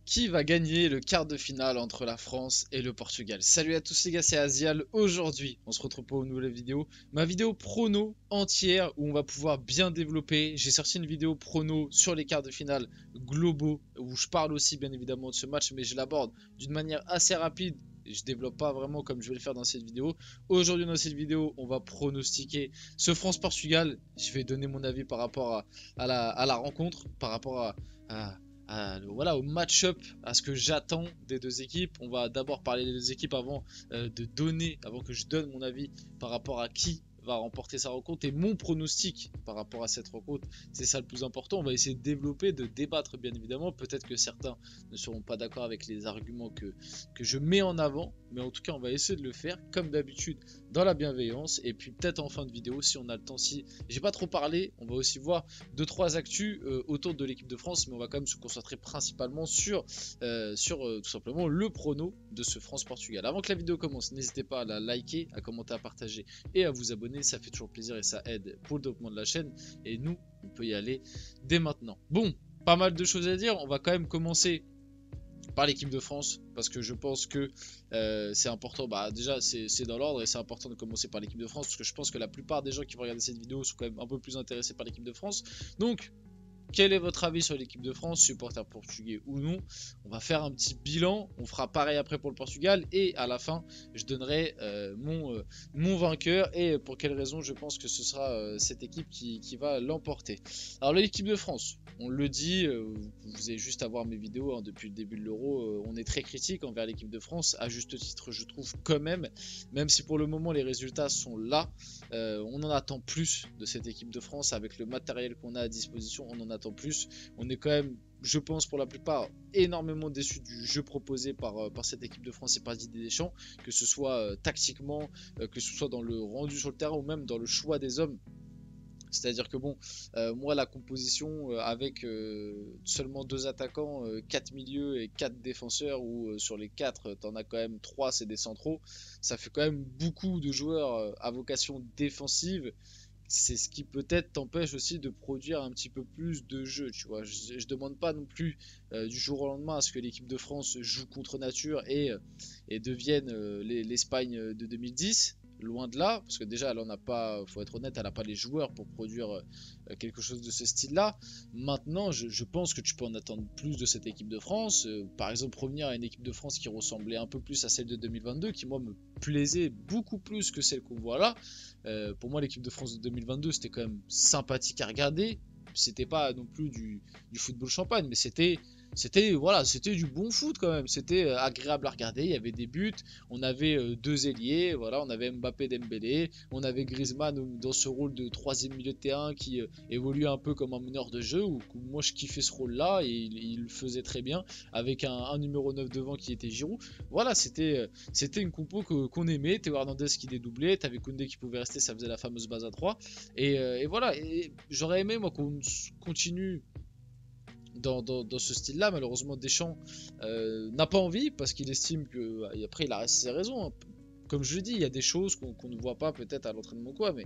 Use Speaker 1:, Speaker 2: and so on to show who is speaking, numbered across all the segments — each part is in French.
Speaker 1: Qui va gagner le quart de finale entre la France et le Portugal? Salut à tous les gars, c'est Azial. Aujourd'hui, on se retrouve pour une nouvelle vidéo. Ma vidéo prono entière où on va pouvoir bien développer. J'ai sorti une vidéo prono sur les quarts de finale globaux où je parle aussi bien évidemment de ce match, mais je l'aborde d'une manière assez rapide. Je développe pas vraiment comme je vais le faire dans cette vidéo. Aujourd'hui dans cette vidéo, on va pronostiquer ce France-Portugal. Je vais donner mon avis par rapport à la rencontre, par rapport voilà, au match-up, à ce que j'attends des deux équipes. On va d'abord parler des deux équipes avant avant que je donne mon avis par rapport à qui va remporter sa rencontre et mon pronostic par rapport à cette rencontre. C'est ça le plus important. On va essayer de développer, de débattre bien évidemment. Peut-être que certains ne seront pas d'accord avec les arguments que je mets en avant, mais en tout cas on va essayer de le faire comme d'habitude dans la bienveillance. Et puis peut-être en fin de vidéo, si on a le temps, si j'ai pas trop parlé, on va aussi voir 2-3 actus autour de l'équipe de France, mais on va quand même se concentrer principalement sur tout simplement le prono de ce France-Portugal. Avant que la vidéo commence, n'hésitez pas à la liker, à commenter, à partager et à vous abonner, ça fait toujours plaisir et ça aide pour le développement de la chaîne. Et nous, on peut y aller dès maintenant. Bon, pas mal de choses à dire, on va quand même commencer par l'équipe de France parce que je pense que c'est important. Bah déjà c'est dans l'ordre et c'est important de commencer par l'équipe de France parce que je pense que la plupart des gens qui vont regarder cette vidéo sont quand même un peu plus intéressés par l'équipe de France. Donc quel est votre avis sur l'équipe de France, supporter portugais ou non? On va faire un petit bilan, on fera pareil après pour le Portugal et à la fin je donnerai mon vainqueur et pour quelle raison je pense que ce sera cette équipe qui va l'emporter. Alors l'équipe de France, on le dit, vous avez juste à voir mes vidéos hein, depuis le début de l'Euro, on est très critique envers l'équipe de France, à juste titre je trouve quand même si pour le moment les résultats sont là, on en attend plus de cette équipe de France avec le matériel qu'on a à disposition, on en attend plus. On est quand même, je pense pour la plupart, énormément déçus du jeu proposé par cette équipe de France et par Didier Deschamps, que ce soit tactiquement, que ce soit dans le rendu sur le terrain ou même dans le choix des hommes. C'est-à-dire que bon, moi la composition avec seulement 2 attaquants, 4 milieux et 4 défenseurs, ou sur les 4 t'en as quand même 3 c'est des centraux, ça fait quand même beaucoup de joueurs à vocation défensive. C'est ce qui peut-être t'empêche aussi de produire un petit peu plus de jeu, tu vois. Je demande pas non plus du jour au lendemain à ce que l'équipe de France joue contre nature et devienne l'Espagne de 2010. Loin de là, parce que déjà elle en a pas, faut être honnête, elle n'a pas les joueurs pour produire quelque chose de ce style-là. Maintenant, je pense que tu peux en attendre plus de cette équipe de France. Par exemple, revenir à une équipe de France qui ressemblait un peu plus à celle de 2022, qui moi me plaisait beaucoup plus que celle qu'on voit là. Pour moi, l'équipe de France de 2022, c'était quand même sympathique à regarder. C'était pas non plus du football champagne, mais c'était voilà, c'était du bon foot quand même. C'était agréable à regarder. Il y avait des buts. On avait 2 ailiers. Voilà, on avait Mbappé, Dembélé. On avait Griezmann dans ce rôle de troisième milieu de terrain qui évoluait un peu comme un meneur de jeu. Où moi, je kiffais ce rôle-là et il le faisait très bien avec un numéro 9 devant qui était Giroud. Voilà, c'était une compo qu'on aimait. Théo Hernandez qui dédoublait. T'avais Koundé qui pouvait rester. Ça faisait la fameuse base à 3. Et voilà. Et j'aurais aimé moi qu'on continue dans ce style-là. Malheureusement, Deschamps n'a pas envie parce qu'il estime que, et après il a ses raisons, hein. Comme je l'ai dit, il y a des choses qu'on ne voit pas peut-être à l'entraînement quoi, mais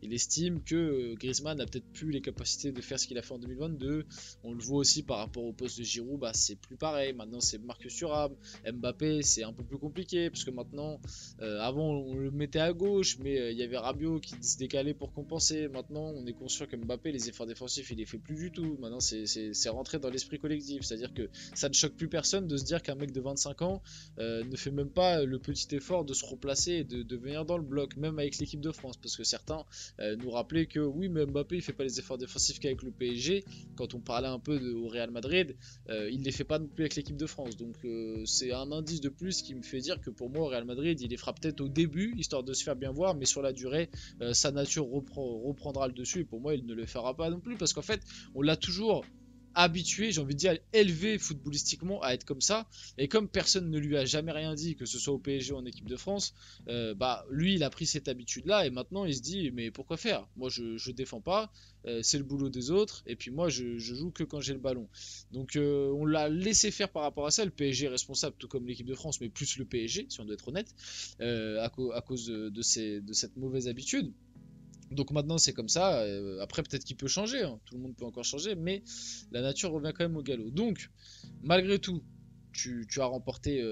Speaker 1: il estime que Griezmann n'a peut-être plus les capacités de faire ce qu'il a fait en 2022. On le voit aussi par rapport au poste de Giroud, bah c'est plus pareil. Maintenant c'est Marcus Thuram, Mbappé c'est un peu plus compliqué parce que maintenant, avant on le mettait à gauche, mais il y avait Rabiot qui se décalait pour compenser. Maintenant on est conscient que Mbappé les efforts défensifs il les fait plus du tout. Maintenant c'est rentré dans l'esprit collectif, c'est-à-dire que ça ne choque plus personne de se dire qu'un mec de 25 ans ne fait même pas le petit effort de se replacer et de venir dans le bloc, même avec l'équipe de France, parce que certains nous rappelaient que oui, mais Mbappé il fait pas les efforts défensifs qu'avec le PSG. Quand on parlait un peu au Real Madrid, il les fait pas non plus avec l'équipe de France. Donc c'est un indice de plus qui me fait dire que pour moi au Real Madrid il les fera peut-être au début histoire de se faire bien voir, mais sur la durée sa nature reprendra le dessus et pour moi il ne le fera pas non plus parce qu'en fait on l'a toujours habitué, j'ai envie de dire élevé footballistiquement à être comme ça, et comme personne ne lui a jamais rien dit, que ce soit au PSG ou en équipe de France, bah lui il a pris cette habitude là et maintenant il se dit mais pourquoi faire, moi je défends pas, c'est le boulot des autres et puis moi je joue que quand j'ai le ballon. Donc on l'a laissé faire par rapport à ça. Le PSG est responsable tout comme l'équipe de France, mais plus le PSG si on doit être honnête, à cause de cette mauvaise habitude. Donc maintenant c'est comme ça, après peut-être qu'il peut changer, hein. Tout le monde peut encore changer, mais la nature revient quand même au galop. Donc malgré tout, tu as remporté,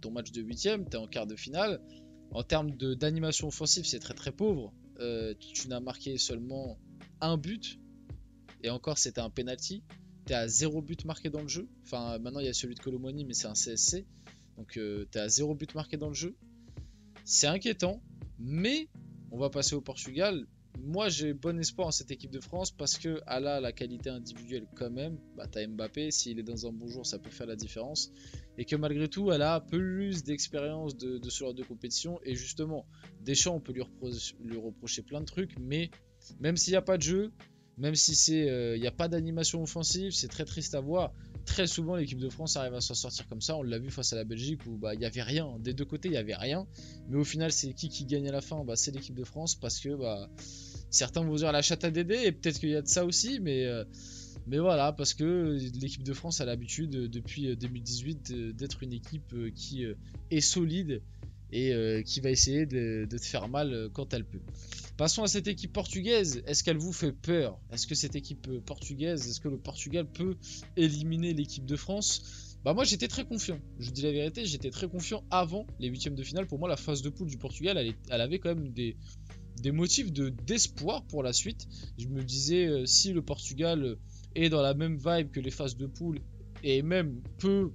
Speaker 1: ton match de huitième, tu es en quart de finale. En termes d'animation offensive, c'est très très pauvre. Tu n'as marqué seulement un but, et encore c'était un penalty. Tu es à 0 but marqué dans le jeu. Enfin, maintenant il y a celui de Colomoni, mais c'est un CSC. Donc tu es à 0 but marqué dans le jeu. C'est inquiétant, mais on va passer au Portugal. Moi j'ai bon espoir en cette équipe de France parce qu'elle a la qualité individuelle quand même. Bah, t'as Mbappé, s'il est dans un bon jour ça peut faire la différence. Et que malgré tout elle a plus d'expérience de ce genre de compétition. Et justement, Deschamps on peut lui reprocher plein de trucs, mais même s'il n'y a pas de jeu, même si il n'y a pas d'animation offensive, c'est très triste à voir. Très souvent l'équipe de France arrive à s'en sortir comme ça. On l'a vu face à la Belgique où bah, il n'y avait rien. Des deux côtés il n'y avait rien. Mais au final c'est qui gagne à la fin, bah, c'est l'équipe de France parce que bah, certains vont dire la chatte à Dédé et peut-être qu'il y a de ça aussi. Mais voilà, parce que l'équipe de France a l'habitude depuis 2018 d'être une équipe qui est solide et qui va essayer de te faire mal quand elle peut. Passons à cette équipe portugaise. Est-ce qu'elle vous fait peur? Est-ce que cette équipe portugaise, est-ce que le Portugal peut éliminer l'équipe de France? Bah moi j'étais très confiant, je vous dis la vérité, j'étais très confiant avant les huitièmes de finale. Pour moi la phase de poule du Portugal, elle avait quand même des motifs d'espoir pour la suite. Je me disais si le Portugal est dans la même vibe que les phases de poule et même peut,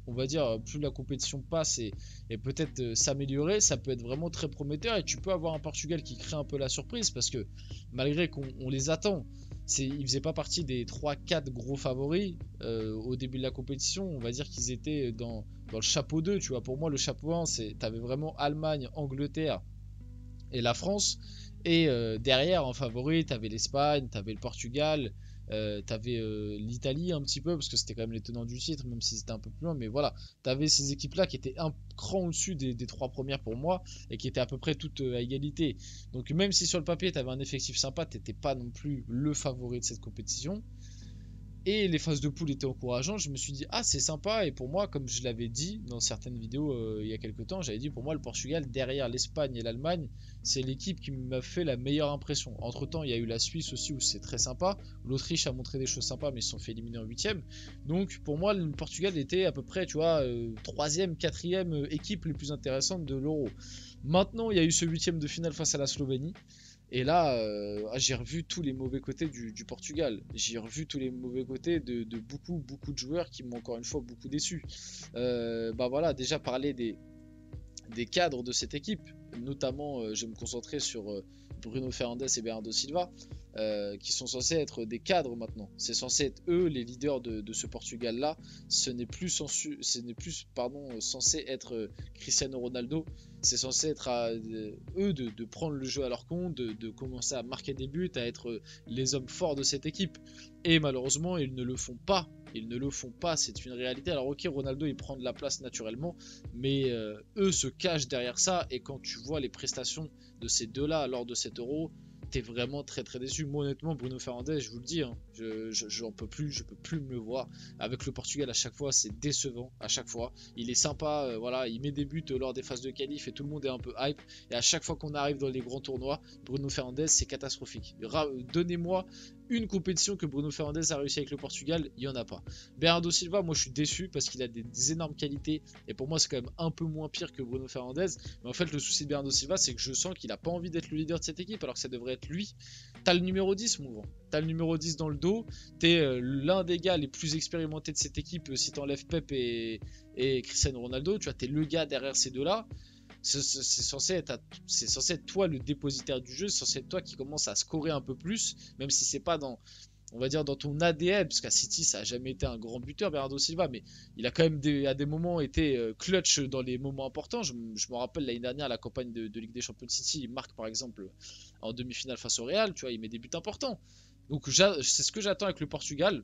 Speaker 1: on va dire, plus la compétition passe et peut-être s'améliorer, ça peut être vraiment très prometteur. Et tu peux avoir un Portugal qui crée un peu la surprise parce que malgré qu'on les attend, ils faisaient pas partie des 3-4 gros favoris au début de la compétition. On va dire qu'ils étaient dans le chapeau 2, tu vois. Pour moi le chapeau 1, t'avais vraiment Allemagne, Angleterre et la France. Et derrière en favori t'avais l'Espagne, t'avais le Portugal, t'avais l'Italie un petit peu parce que c'était quand même les tenants du titre, même si c'était un peu plus loin. Mais voilà, t'avais ces équipes là qui étaient un cran au-dessus des trois premières pour moi et qui étaient à peu près toutes à égalité. Donc même si sur le papier t'avais un effectif sympa, t'étais pas non plus le favori de cette compétition. Et les phases de poule étaient encourageantes. Je me suis dit, ah, c'est sympa. Et pour moi, comme je l'avais dit dans certaines vidéos il y a quelques temps, j'avais dit pour moi, le Portugal, derrière l'Espagne et l'Allemagne, c'est l'équipe qui m'a fait la meilleure impression. Entre temps, il y a eu la Suisse aussi où c'est très sympa. L'Autriche a montré des choses sympas, mais ils se sont fait éliminer en huitième. Donc pour moi, le Portugal était à peu près, tu vois, troisième, quatrième équipe les plus intéressantes de l'Euro. Maintenant, il y a eu ce huitième de finale face à la Slovénie. Et là, j'ai revu tous les mauvais côtés du Portugal. J'ai revu tous les mauvais côtés de beaucoup de joueurs qui m'ont encore une fois beaucoup déçu. Bah voilà, déjà parler des cadres de cette équipe. Notamment, je vais me concentrer sur Bruno Fernandes et Bernardo Silva, qui sont censés être des cadres maintenant. C'est censé être eux les leaders de ce Portugal-là. Ce n'est plus, censé être Cristiano Ronaldo. C'est censé être à eux de prendre le jeu à leur compte, de commencer à marquer des buts, à être les hommes forts de cette équipe. Et malheureusement, ils ne le font pas. Ils ne le font pas, c'est une réalité. Alors ok, Ronaldo il prend de la place naturellement, mais eux se cachent derrière ça. Et quand tu vois les prestations de ces deux-là lors de cet Euro, t'es vraiment très très déçu. Moi honnêtement, Bruno Fernandes, je vous le dis, hein, j'en peux plus, je peux plus me le voir. Avec le Portugal à chaque fois, c'est décevant. À chaque fois, il est sympa, voilà, il met des buts lors des phases de qualif et tout le monde est un peu hype. Et à chaque fois qu'on arrive dans les grands tournois, Bruno Fernandes, c'est catastrophique. Donnez-moi une compétition que Bruno Fernandes a réussi avec le Portugal, il n'y en a pas. Bernardo Silva, moi je suis déçu parce qu'il a des énormes qualités et pour moi c'est quand même un peu moins pire que Bruno Fernandes. Mais en fait, le souci de Bernardo Silva, c'est que je sens qu'il n'a pas envie d'être le leader de cette équipe alors que ça devrait être lui. T'as le numéro 10, mon grand. T'as le numéro 10 dans le dos. T'es l'un des gars les plus expérimentés de cette équipe si t'enlèves Pep et Cristiano Ronaldo. Tu vois, t'es le gars derrière ces deux-là. C'est censé être toi le dépositaire du jeu, c'est censé être toi qui commence à scorer un peu plus, même si c'est pas dans, on va dire, dans ton ADN, parce qu'à City ça a jamais été un grand buteur Bernardo Silva, mais il a quand même à des moments été clutch dans les moments importants. Je me rappelle l'année dernière la campagne de Ligue des Champions de City, il marque par exemple en demi-finale face au Real, tu vois, il met des buts importants. Donc c'est ce que j'attends avec le Portugal.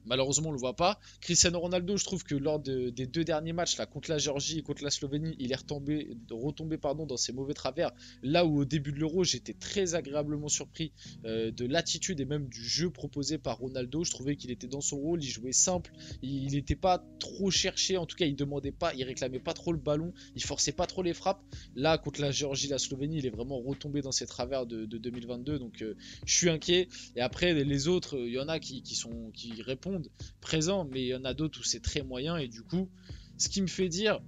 Speaker 1: Malheureusement, on le voit pas. Cristiano Ronaldo, je trouve que lors des deux derniers matchs, là, contre la Géorgie et contre la Slovénie, il est retombé dans ses mauvais travers. Là où au début de l'Euro, j'étais très agréablement surpris de l'attitude et même du jeu proposé par Ronaldo. Je trouvais qu'il était dans son rôle, il jouait simple, il n'était pas trop cherché. En tout cas, il demandait pas, il réclamait pas trop le ballon, il forçait pas trop les frappes. Là, contre la Géorgie, la Slovénie, il est vraiment retombé dans ses travers de 2022. Donc, je suis inquiet. Et après, les autres, il y en a qui répondent. monde présent, mais il y en a d'autres où c'est très moyen. Et du coup, ce qui me fait dire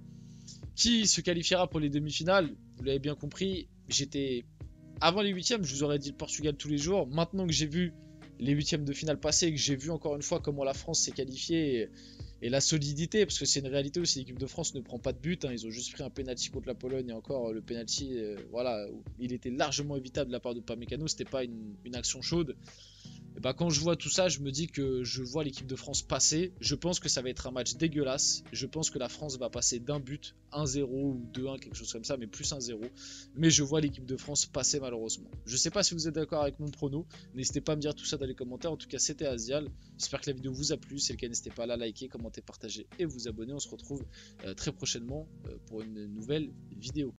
Speaker 1: qui se qualifiera pour les demi-finales, vous l'avez bien compris, avant les huitièmes, je vous aurais dit le Portugal tous les jours. Maintenant que j'ai vu les huitièmes de finale passer et que j'ai vu encore une fois comment la France s'est qualifiée et la solidité, parce que c'est une réalité aussi, l'équipe de France ne prend pas de but, hein, ils ont juste pris un penalty contre la Pologne et encore le penalty, voilà, il était largement évitable de la part de Upamecano, c'était pas une action chaude. Et bah quand je vois tout ça, je me dis que je vois l'équipe de France passer. Je pense que ça va être un match dégueulasse. Je pense que la France va passer d'un but, 1-0 ou 2-1, quelque chose comme ça, mais plus 1-0. Mais je vois l'équipe de France passer malheureusement. Je sais pas si vous êtes d'accord avec mon prono. N'hésitez pas à me dire tout ça dans les commentaires. En tout cas, c'était Azial. J'espère que la vidéo vous a plu. Si c'est le cas, n'hésitez pas à la liker, commenter, partager et vous abonner. On se retrouve très prochainement pour une nouvelle vidéo.